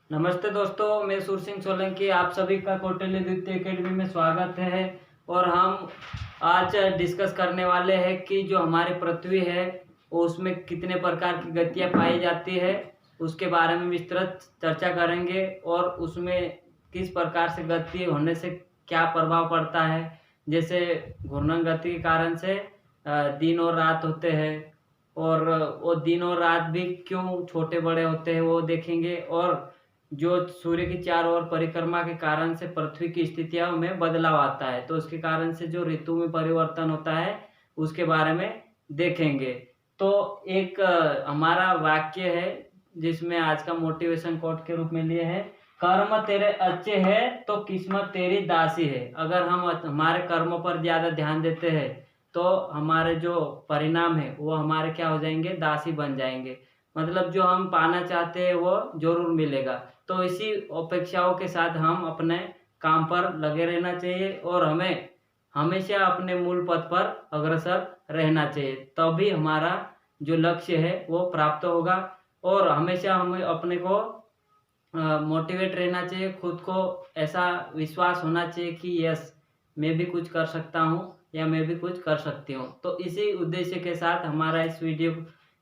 नमस्ते दोस्तों, मैं सुर सिंह सोलंकी आप सभी का कौटिल्य द्वितीय अकेडमी में स्वागत है। और हम आज डिस्कस करने वाले हैं कि जो हमारी पृथ्वी है वो उसमें कितने प्रकार की गतियाँ पाई जाती है, उसके बारे में विस्तृत चर्चा करेंगे। और उसमें किस प्रकार से गति होने से क्या प्रभाव पड़ता है, जैसे घूर्णन गति के कारण से दिन और रात होते हैं, और वो दिन और रात भी क्यों छोटे बड़े होते हैं वो देखेंगे। और जो सूर्य की चारों ओर परिक्रमा के कारण से पृथ्वी की स्थितियों में बदलाव आता है, तो उसके कारण से जो ऋतु में परिवर्तन होता है उसके बारे में देखेंगे। तो एक हमारा वाक्य है जिसमें आज का मोटिवेशन कोट के रूप में लिए है, कर्म तेरे अच्छे है तो किस्मत तेरी दासी है। अगर हम हमारे कर्मों पर ज्यादा ध्यान देते हैं तो हमारे जो परिणाम है वो हमारे क्या हो जाएंगे, दासी बन जाएंगे। मतलब जो हम पाना चाहते हैं वो जरूर मिलेगा। तो इसी अपेक्षाओं के साथ हम अपने काम पर लगे रहना चाहिए और हमें हमेशा अपने मूल पथ पर अग्रसर रहना चाहिए, तभी हमारा जो लक्ष्य है वो प्राप्त होगा। और हमेशा हमें अपने को मोटिवेट रहना चाहिए, खुद को ऐसा विश्वास होना चाहिए कि यस, मैं भी कुछ कर सकता हूँ या मैं भी कुछ कर सकती हूँ। तो इसी उद्देश्य के साथ हमारा इस वीडियो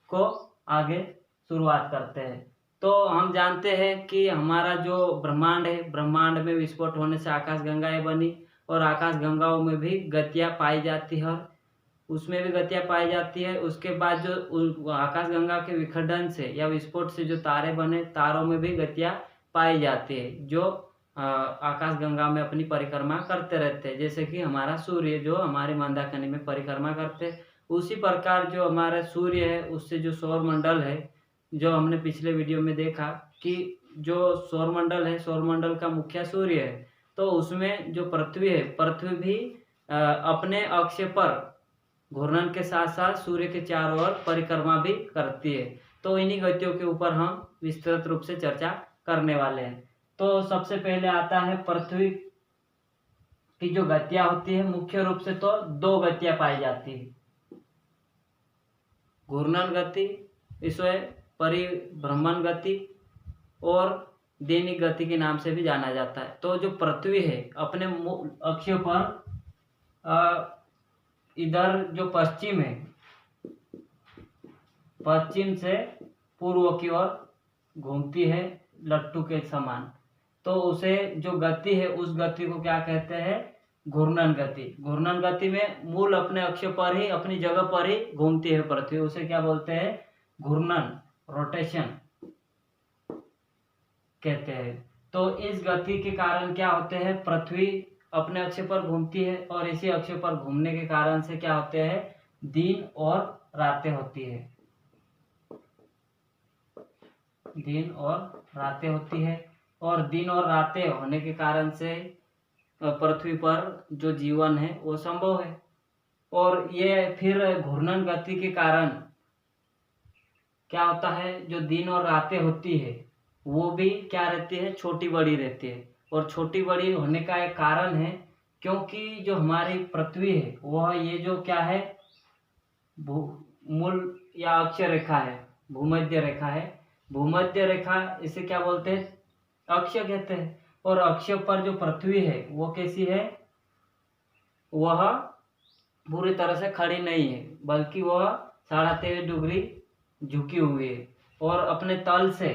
को आगे शुरुआत करते हैं। तो हम जानते हैं कि हमारा जो ब्रह्मांड है, ब्रह्मांड में विस्फोट होने से आकाश गंगाएं बनी, और आकाश गंगाओं में भी गतियाँ पाई जाती है, उसमें भी गतियाँ पाई जाती है। उसके बाद जो आकाश गंगा के विखंडन से या विस्फोट से जो तारे बने, तारों में भी गतियाँ पाई जाती है, जो आकाश गंगा में अपनी परिक्रमा करते रहते हैं। जैसे कि हमारा सूर्य जो हमारे मंदाकिनी में परिक्रमा करते हैं, उसी प्रकार जो हमारा सूर्य है उससे जो सौर मंडल है, जो हमने पिछले वीडियो में देखा कि जो सौर मंडल है, सौर मंडल का मुखिया सूर्य है, तो उसमें जो पृथ्वी है, पृथ्वी भी अपने अक्ष पर घूर्णन के साथ साथ सूर्य के चारों ओर परिक्रमा भी करती है। तो इन्हीं गतियों के ऊपर हम विस्तृत रूप से चर्चा करने वाले हैं। तो सबसे पहले आता है पृथ्वी की जो गतियां होती है, मुख्य रूप से तो दो गतियां पाई जाती है, घूर्णन गति, इसे परिभ्रमण गति और दैनिक गति के नाम से भी जाना जाता है। तो जो पृथ्वी है अपने अक्ष पर इधर जो पश्चिम है, पश्चिम से पूर्व की ओर घूमती है लट्टू के समान। तो उसे जो गति है उस गति को क्या कहते हैं, घूर्णन गति। घूर्णन गति में मूल अपने अक्ष पर ही, अपनी जगह पर ही घूमती है पृथ्वी, उसे क्या बोलते हैं, घूर्णन, रोटेशन कहते हैं। तो इस गति के कारण क्या होते हैं, पृथ्वी अपने अक्ष पर घूमती है, और इसी अक्ष पर घूमने के कारण से क्या होते हैं, दिन और रातें होती है, दिन और रातें होती है। और दिन और रातें होने के कारण से पृथ्वी पर जो जीवन है वो संभव है। और ये फिर घूर्णन गति के कारण क्या होता है, जो दिन और रातें होती है वो भी क्या रहती है, छोटी बड़ी रहती है। और छोटी बड़ी होने का एक कारण है क्योंकि जो हमारी पृथ्वी है वह ये जो क्या है, मूल या अक्ष रेखा है, भूमध्य रेखा है। भूमध्य रेखा इसे क्या बोलते हैं, अक्ष कहते हैं। और अक्ष पर जो पृथ्वी है वो कैसी है, वह पूरी तरह से खड़ी नहीं है, बल्कि वह 23.5 डिग्री झुकी हुई है। और अपने तल से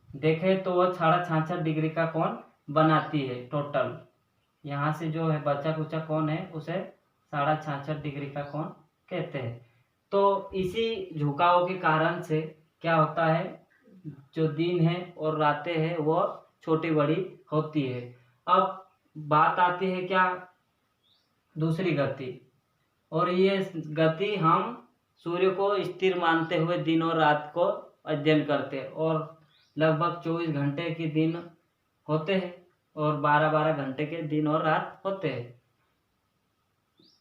देखे तो वह 66.5 डिग्री का कोण बनाती है टोटल। यहाँ से जो है बचा कुचा कोण है उसे 66.5 डिग्री का कोण कहते हैं। तो इसी झुकाव के कारण से क्या होता है, जो दिन है और रातें हैं वो छोटी बड़ी होती है। अब बात आती है क्या, दूसरी गति। और ये गति हम सूर्य को स्थिर मानते हुए दिन और रात को अध्ययन करते हैं, और लगभग 24 घंटे के दिन होते हैं और 12-12 घंटे के दिन और रात होते हैं।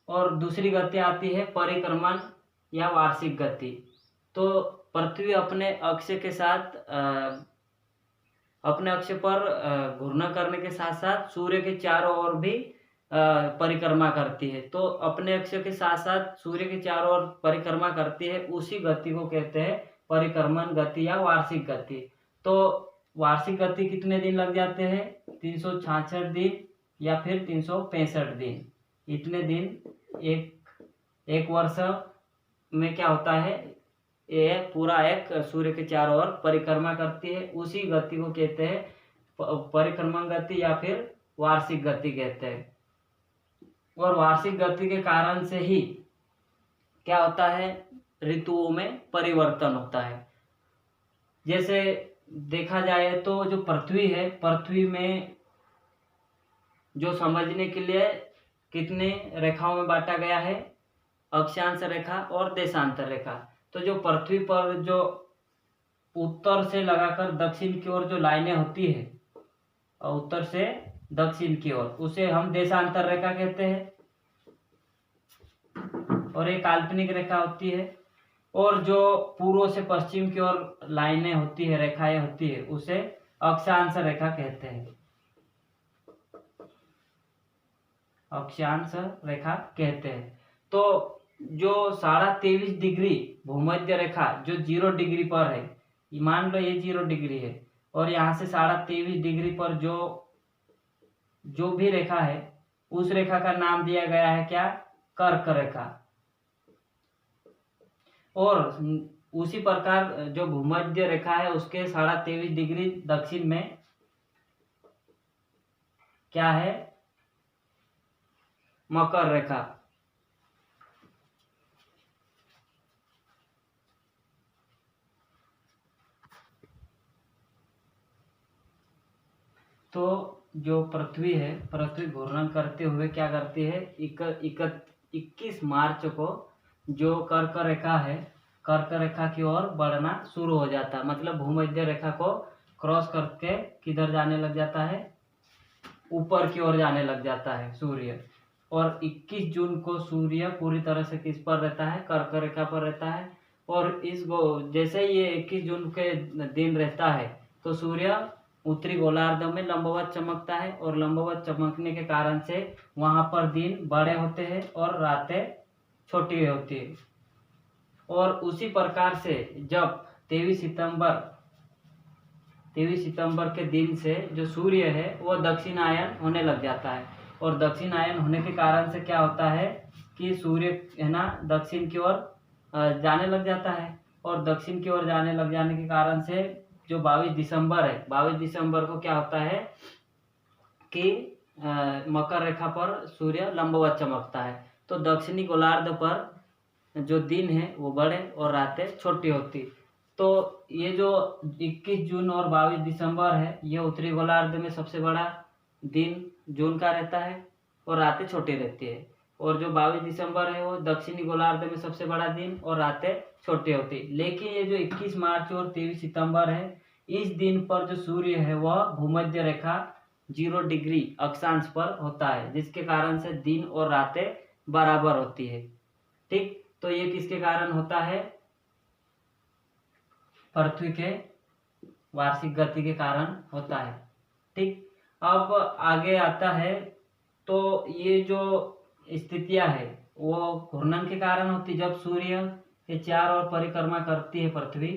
और दूसरी गति आती है परिक्रमण या वार्षिक गति। तो पृथ्वी अपने अक्ष के साथ अपने अक्ष पर घूर्णन करने के साथ साथ सूर्य के चारों ओर भी परिक्रमा करती है। तो अपने अक्ष के साथ साथ सूर्य के चारों ओर परिक्रमा करती है, उसी गति को कहते हैं परिक्रमण गति या वार्षिक गति। तो वार्षिक गति कितने दिन लग जाते हैं? 366 दिन या फिर 365 दिन। इतने दिन एक वर्ष में क्या होता है, ये पूरा एक सूर्य के चारों ओर परिक्रमा करती है। उसी गति को कहते हैं परिक्रमण गति या फिर वार्षिक गति कहते हैं। और वार्षिक गति के कारण से ही क्या होता है, ऋतुओं में परिवर्तन होता है। जैसे देखा जाए तो जो पृथ्वी है, पृथ्वी में जो समझने के लिए कितने रेखाओं में बांटा गया है, अक्षांश रेखा और देशांतर रेखा। तो जो पृथ्वी पर जो उत्तर से लगाकर दक्षिण की ओर जो लाइनें होती है, और उत्तर से दक्षिण की ओर, उसे हम देशांतर रेखा कहते हैं। और एक काल्पनिक रेखा होती है। और जो पूर्व से पश्चिम की ओर लाइनें होती है, रेखाएं होती है, उसे अक्षांश रेखा कहते हैं। अक्षांश रेखा कहते हैं। तो जो 23.5 डिग्री भूमध्य रेखा जो 0 डिग्री पर है, मान लो ये 0 डिग्री है, और यहाँ से 23.5 डिग्री पर जो भी रेखा है, उस रेखा का नाम दिया गया है क्या? कर्क रेखा। और उसी प्रकार जो भूमध्य रेखा है, उसके 23.5 डिग्री दक्षिण में क्या है? मकर रेखा। तो जो पृथ्वी है, पृथ्वी घूर्णन करते हुए क्या करती है, 21 मार्च को जो कर्क रेखा है, कर्क रेखा की ओर बढ़ना शुरू हो जाता है। मतलब भूमध्य रेखा को क्रॉस करके किधर जाने लग जाता है? ऊपर की ओर जाने लग जाता है सूर्य। और 21 जून को सूर्य पूरी तरह से किस पर रहता है? कर्क रेखा पर रहता है। और जैसे ये 21 जून के दिन रहता है, तो सूर्य उत्तरी गोलार्ध में लंबवत चमकता है। और लंबवत चमकने के कारण से वहां पर दिन बड़े होते हैं और रातें छोटी होती है। और उसी प्रकार से जब 23 सितंबर के दिन से जो सूर्य है वो दक्षिणायन होने लग जाता है। और दक्षिणायन होने के कारण से क्या होता है कि सूर्य है ना दक्षिण की ओर जाने लग जाता है। और दक्षिण की ओर जाने लग जाने के कारण से जो 22 दिसंबर है, 22 दिसंबर को क्या होता है कि मकर रेखा पर सूर्य लंबवत चमकता है। तो दक्षिणी गोलार्ध पर जो दिन है वो बड़े और रातें छोटी होती। तो ये जो 21 जून और 22 दिसंबर है, ये उत्तरी गोलार्ध में सबसे बड़ा दिन जून का रहता है और रातें छोटी रहती है। और जो 22 दिसंबर है वो दक्षिणी गोलार्ध में सबसे बड़ा दिन और रातें छोटी होती। लेकिन ये जो 21 मार्च और 23 सितंबर है, इस दिन पर जो सूर्य है वह भूमध्य रेखा 0 डिग्री अक्षांश पर होता है, जिसके कारण से दिन और रातें बराबर होती है। ठीक, तो ये किसके कारण होता है? पृथ्वी के वार्षिक गति के कारण होता है। ठीक, अब आगे आता है। तो ये जो स्थितियां है वो घूर्णन के कारण होती। जब सूर्य के चारों ओर परिक्रमा करती है पृथ्वी,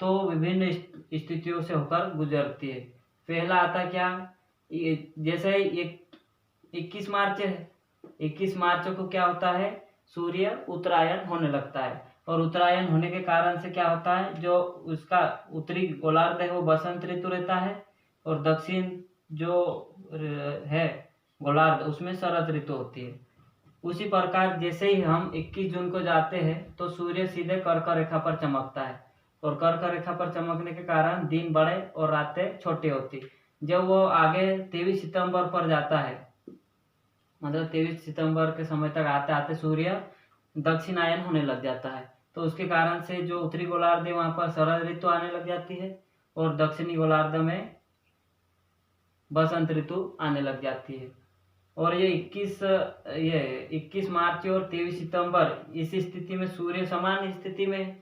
तो विभिन्न स्थितियों से होकर गुजरती है। पहला आता क्या, जैसे 21 मार्च है, 21 मार्च को क्या होता है, सूर्य उत्तरायण होने लगता है। और उत्तरायण होने के कारण से क्या होता है, जो उसका उत्तरी गोलार्ध है वो बसंत ऋतु रहता है, और दक्षिण जो है गोलार्ध उसमें शरद ऋतु होती है। उसी प्रकार जैसे ही हम 21 जून को जाते हैं तो सूर्य सीधे कर्क रेखा पर चमकता है, और कर्क रेखा पर चमकने के कारण दिन बड़े और रातें छोटी होती। जब वो आगे 23 सितंबर पर जाता है, मतलब 23 सितंबर के समय तक आते आते सूर्य दक्षिणायन होने लग जाता है। तो उसके कारण से जो उत्तरी गोलार्ध है वहां पर शरद ऋतु आने लग जाती है, और दक्षिणी गोलार्ध में बसंत ऋतु आने लग जाती है। और ये 21 मार्च और 23 सितंबर इस स्थिति में सूर्य समान स्थिति में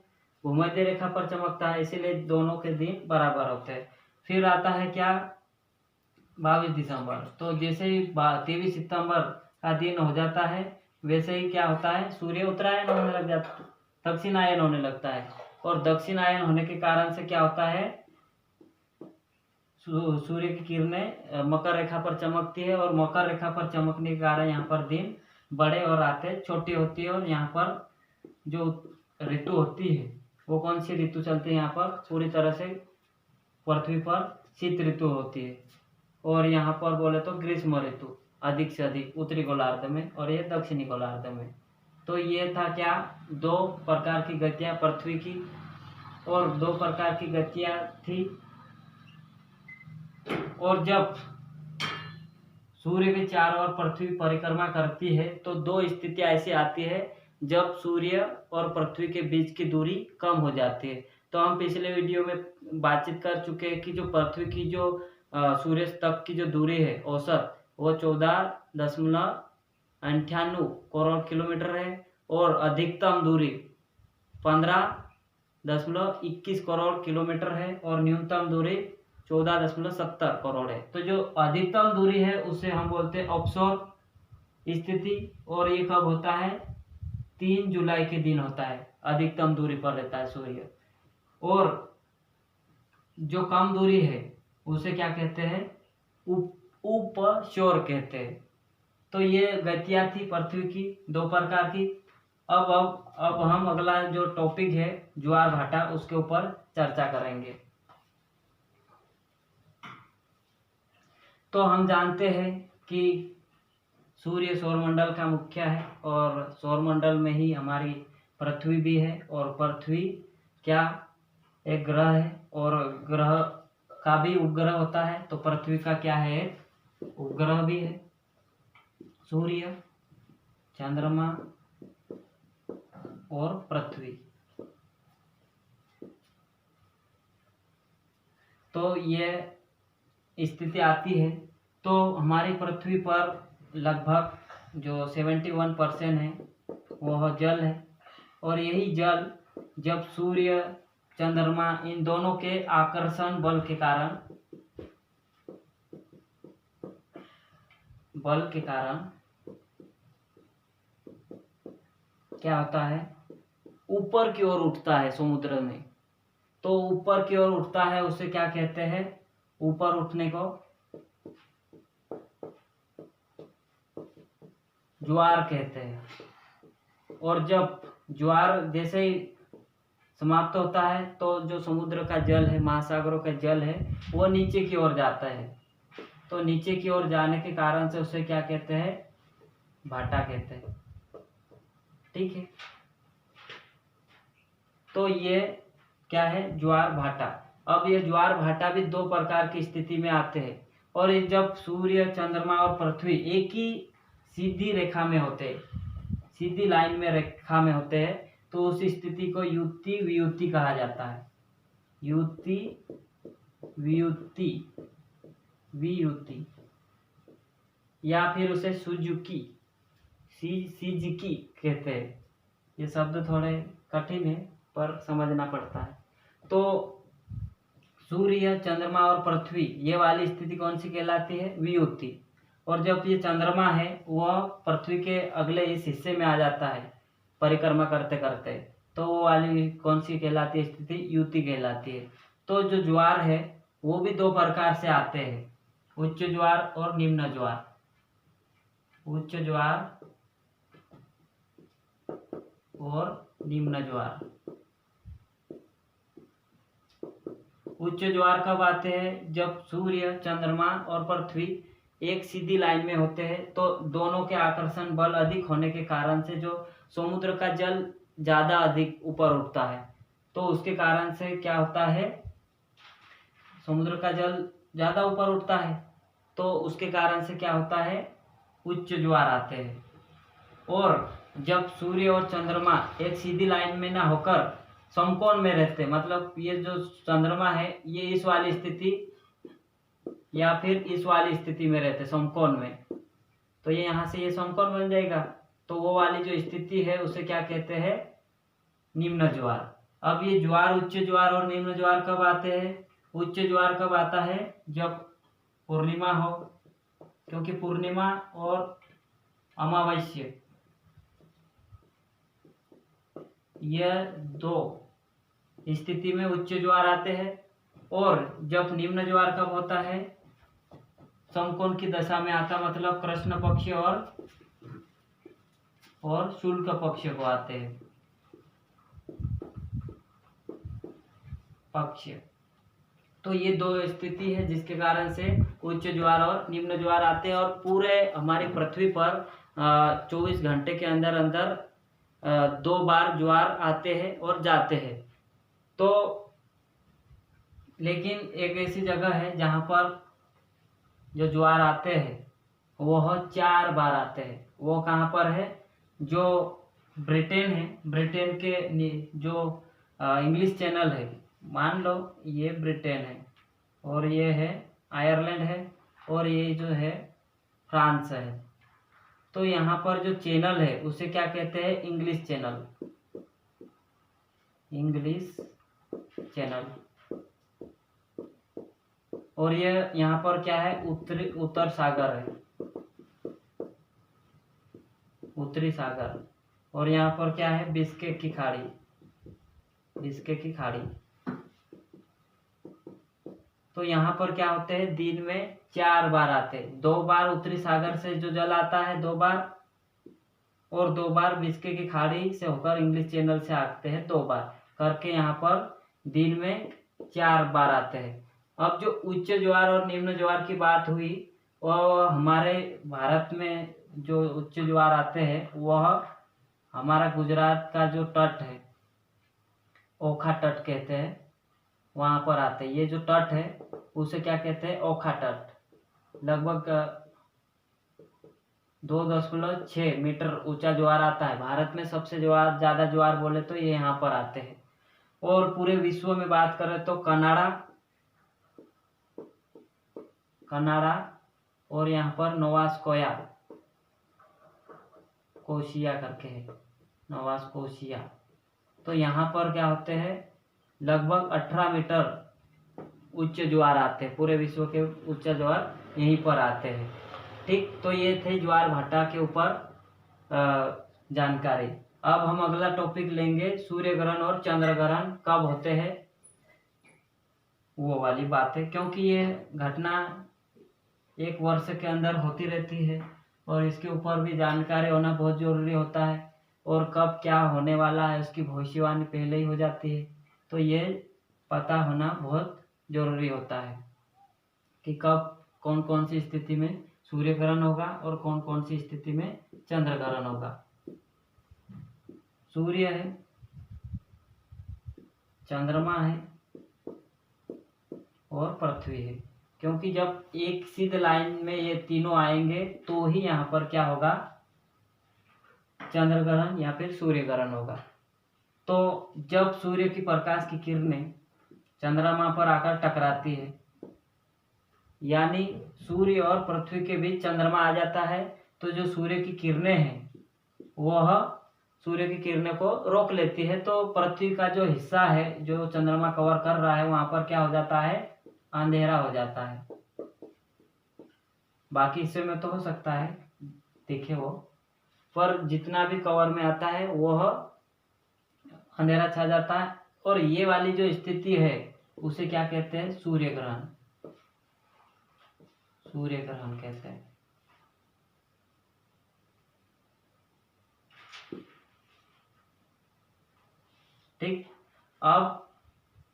भूमध्य रेखा पर चमकता है, इसीलिए दोनों के दिन बराबर होते हैं। फिर आता है क्या, 22 दिसंबर। तो जैसे ही 23 सितंबर का दिन हो जाता है, वैसे ही क्या होता है, सूर्य उत्तरायण होने लग जाता है, दक्षिणायन होने लगता है। और दक्षिणायन होने के कारण से क्या होता है, सूर्य की किरणें मकर रेखा पर चमकती है, और मकर रेखा पर चमकने के कारण यहाँ पर दिन बड़े और रातें छोटी होती है। और यहाँ पर जो ऋतु होती है वो कौन सी ऋतु चलती है, यहाँ पर पूरी तरह से पृथ्वी पर शीत ऋतु होती है। और यहाँ पर बोले तो ग्रीष्म ऋतु अधिक से अधिक उत्तरी गोलार्ध में, और ये दक्षिणी गोलार्ध में। तो ये था क्या, दो प्रकार की गतियाँ पृथ्वी की, और दो प्रकार की गतियाँ थी। और जब सूर्य के चारों ओर पृथ्वी परिक्रमा करती है तो दो स्थितियाँ ऐसी आती है जब सूर्य और पृथ्वी के बीच की दूरी कम हो जाती है। तो हम पिछले वीडियो में बातचीत कर चुके हैं कि जो पृथ्वी की जो सूर्य तक की जो दूरी है औसत, वो 14.98 करोड़ किलोमीटर है, और अधिकतम दूरी 15.21 करोड़ किलोमीटर है, और न्यूनतम दूरी 14.70 करोड़ है। तो जो अधिकतम दूरी है उसे हम बोलते हैं ऑफशोर स्थिति, और ये कब होता है, 3 जुलाई के दिन होता है, अधिकतम दूरी पर रहता है सूर्य। और जो कम दूरी है उसे क्या कहते हैं, उपशोर कहते हैं। तो ये गतियाँ थी पृथ्वी की दो प्रकार की। अब हम अगला जो टॉपिक है ज्वार भाटा, उसके ऊपर चर्चा करेंगे। तो हम जानते हैं कि सूर्य सौरमंडल का मुखिया है, और सौरमंडल में ही हमारी पृथ्वी भी है। और पृथ्वी क्या, एक ग्रह है, और ग्रह का भी उपग्रह होता है। तो पृथ्वी का क्या है, एक उपग्रह भी है। सूर्य, चंद्रमा और पृथ्वी। तो ये स्थिति आती है। तो हमारी पृथ्वी पर लगभग जो 71% है वह जल है, और यही जल जब सूर्य चंद्रमा इन दोनों के आकर्षण बल के कारण क्या होता है, ऊपर की ओर उठता है समुद्र में। तो ऊपर की ओर उठता है उसे क्या कहते हैं, ऊपर उठने को ज्वार कहते हैं। और जब ज्वार जैसे ही समाप्त होता है तो जो समुद्र का जल है, महासागरों का जल है, वो नीचे की ओर जाता है। तो नीचे की ओर जाने के कारण से उसे क्या कहते हैं, भाटा कहते हैं। ठीक है, तो ये क्या है, ज्वार भाटा। अब ये ज्वार भाटा भी दो प्रकार की स्थिति में आते हैं। और ये जब सूर्य चंद्रमा और पृथ्वी एक ही सीधी रेखा में होते हैं, सीधी लाइन में रेखा में होते हैं, तो उस स्थिति को युति वियुति कहा जाता है। युति वियुति, वियुति, या फिर उसे सुजुकी, सिजुकी कहते हैं। ये शब्द थोड़े कठिन है पर समझना पड़ता है। तो सूर्य, चंद्रमा और पृथ्वी, ये वाली स्थिति कौन सी कहलाती है, वियुति। और जब ये चंद्रमा है वह पृथ्वी के अगले इस हिस्से में आ जाता है परिक्रमा करते करते, तो वो वाली कौन सी कहलाती है स्थिति, युति कहलाती है। तो जो ज्वार है वो भी दो प्रकार से आते हैं, उच्च ज्वार और निम्न ज्वार। उच्च ज्वार और निम्न ज्वार। उच्च ज्वार कब आते हैं, जब सूर्य, चंद्रमा और पृथ्वी एक सीधी लाइन में होते हैं। तो दोनों के आकर्षण बल अधिक होने के कारण से जो समुद्र का जल ज्यादा अधिक ऊपर उठता है, तो उसके कारण से क्या होता है, समुद्र का जल ज्यादा ऊपर उठता है, तो उसके कारण से क्या होता है, उच्च ज्वार आते हैं। और जब सूर्य और चंद्रमा एक सीधी लाइन में ना होकर समकोण में रहते, मतलब ये जो चंद्रमा है ये इस वाली स्थिति या फिर इस वाली स्थिति में रहते समकोण में, तो ये यहाँ से ये समकोण बन जाएगा। तो वो वाली जो स्थिति है उसे क्या कहते हैं, निम्न ज्वार। अब ये ज्वार, उच्च ज्वार और निम्न ज्वार कब आते हैं, उच्च ज्वार कब आता है, जब पूर्णिमा हो, क्योंकि पूर्णिमा और अमावस्या यह दो स्थिति में उच्च ज्वार आते हैं। और जब निम्न ज्वार कब होता है, समकोण की दशा में आता, मतलब कृष्ण पक्ष और शुक्ल पक्ष को आते हैं पक्ष। तो ये दो स्थिति है जिसके कारण से उच्च ज्वार और निम्न ज्वार आते हैं, और पूरे हमारी पृथ्वी पर 24 घंटे के अंदर अंदर 2 बार ज्वार आते हैं और जाते हैं। तो लेकिन एक ऐसी जगह है जहाँ पर जो ज्वार आते हैं वह 4 बार आते हैं। वो कहाँ पर है, जो ब्रिटेन है, ब्रिटेन के जो इंग्लिश चैनल है, मान लो ये ब्रिटेन है और ये है आयरलैंड है और ये जो है फ्रांस है। तो यहाँ पर जो चैनल है उसे क्या कहते हैं, इंग्लिश चैनल, इंग्लिश चैनल। और ये यहाँ पर क्या है, उत्तर सागर है, उत्तरी सागर। और यहाँ पर क्या है, बिस्के की खाड़ी, बिस्के की खाड़ी। तो यहाँ पर क्या होते हैं, दिन में 4 बार आते हैं। 2 बार उत्तरी सागर से जो जल आता है 2 बार, और 2 बार बिस्के की खाड़ी से होकर इंग्लिश चैनल से आते हैं 2 बार करके, यहाँ पर दिन में 4 बार आते हैं। अब जो उच्च ज्वार और निम्न ज्वार की बात हुई, वह हमारे भारत में जो उच्च ज्वार आते हैं वह हमारा गुजरात का जो तट है, ओखा तट कहते हैं, वहाँ पर आते हैं। ये जो तट है उसे क्या कहते हैं, ओखा तट। लगभग 2.6 मीटर ऊंचा ज्वार आता है। भारत में सबसे ज़्यादा ज्वार बोले तो ये यहाँ पर आते हैं। और पूरे विश्व में बात करें तो कनाडा और यहाँ पर नोवास्कोया कोशिया करके है, नोवास्कोशिया। तो यहाँ पर क्या होते हैं, लगभग 18 मीटर उच्च ज्वार आते हैं। पूरे विश्व के उच्च ज्वार यहीं पर आते हैं। ठीक, तो ये थे ज्वार भाटा के ऊपर जानकारी। अब हम अगला टॉपिक लेंगे, सूर्य ग्रहण और चंद्र ग्रहण कब होते हैं, वो वाली बात है। क्योंकि ये घटना 1 वर्ष के अंदर होती रहती है और इसके ऊपर भी जानकारी होना बहुत जरूरी होता है। और कब क्या होने वाला है उसकी भविष्यवाणी पहले ही हो जाती है। तो ये पता होना बहुत जरूरी होता है कि कब कौन कौन सी स्थिति में सूर्य ग्रहण होगा और कौन कौन सी स्थिति में चंद्र ग्रहण होगा। सूर्य है, चंद्रमा है और पृथ्वी है। क्योंकि जब एक सीधी लाइन में ये तीनों आएंगे तो ही यहाँ पर क्या होगा, चंद्र ग्रहण या फिर सूर्य ग्रहण होगा। तो जब सूर्य की प्रकाश की किरणें चंद्रमा पर आकर टकराती है, यानी सूर्य और पृथ्वी के बीच चंद्रमा आ जाता है, तो जो सूर्य की किरणें हैं वह सूर्य की किरणें को रोक लेती है। तो पृथ्वी का जो हिस्सा है जो चंद्रमा कवर कर रहा है वहां पर क्या हो जाता है, अंधेरा हो जाता है। बाकी हिस्से में तो हो सकता है दिखे वो, पर जितना भी कवर में आता है वह अंधेरा छा जाता है। और ये वाली जो स्थिति है उसे क्या कहते हैं, सूर्य ग्रहण, सूर्य ग्रहण कहते हैं। ठीक, अब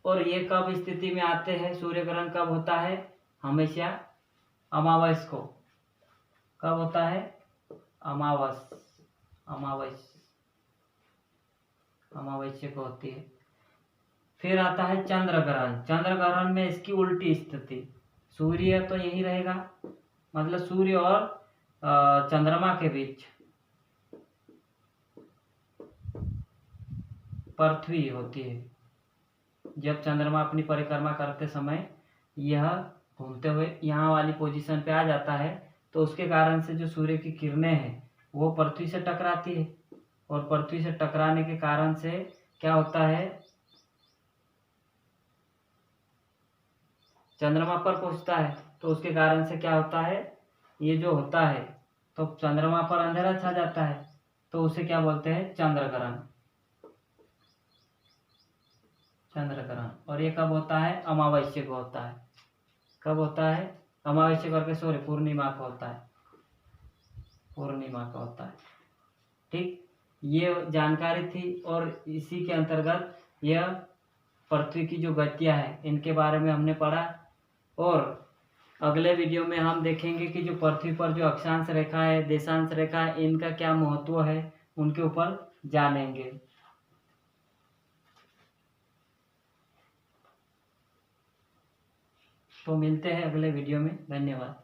और ये कब स्थिति में आते हैं, सूर्य ग्रहण कब होता है, हमेशा अमावस को। कब होता है, अमावस्या को होती है। फिर आता है चंद्र ग्रहण। चंद्र ग्रहण में इसकी उल्टी स्थिति, सूर्य तो यही रहेगा, मतलब सूर्य और चंद्रमा के बीच पृथ्वी होती है। जब चंद्रमा अपनी परिक्रमा करते समय यह घूमते हुए यहाँ वाली पोजीशन पे आ जाता है, तो उसके कारण से जो सूर्य की किरणें हैं वो पृथ्वी से टकराती है, और पृथ्वी से टकराने के कारण से क्या होता है, चंद्रमा पर पहुंचता है। तो उसके कारण से क्या होता है, ये जो होता है तो चंद्रमा पर अंधेरा छा जाता है, तो उसे क्या बोलते हैं, चंद्र ग्रहण। चंद्र ग्रहण। और ये कब होता है? अमावस्या को होता है। कब होता है? अमावस्या करके सॉरी पूर्णिमा का होता है, पूर्णिमा का होता है। ठीक, ये जानकारी थी और इसी के अंतर्गत यह पृथ्वी की जो गतियां हैं इनके बारे में हमने पढ़ा। और अगले वीडियो में हम देखेंगे कि जो पृथ्वी पर जो अक्षांश रेखा है, देशांश रेखा है, इनका क्या महत्व है, उनके ऊपर जानेंगे। तो मिलते हैं अगले वीडियो में। धन्यवाद।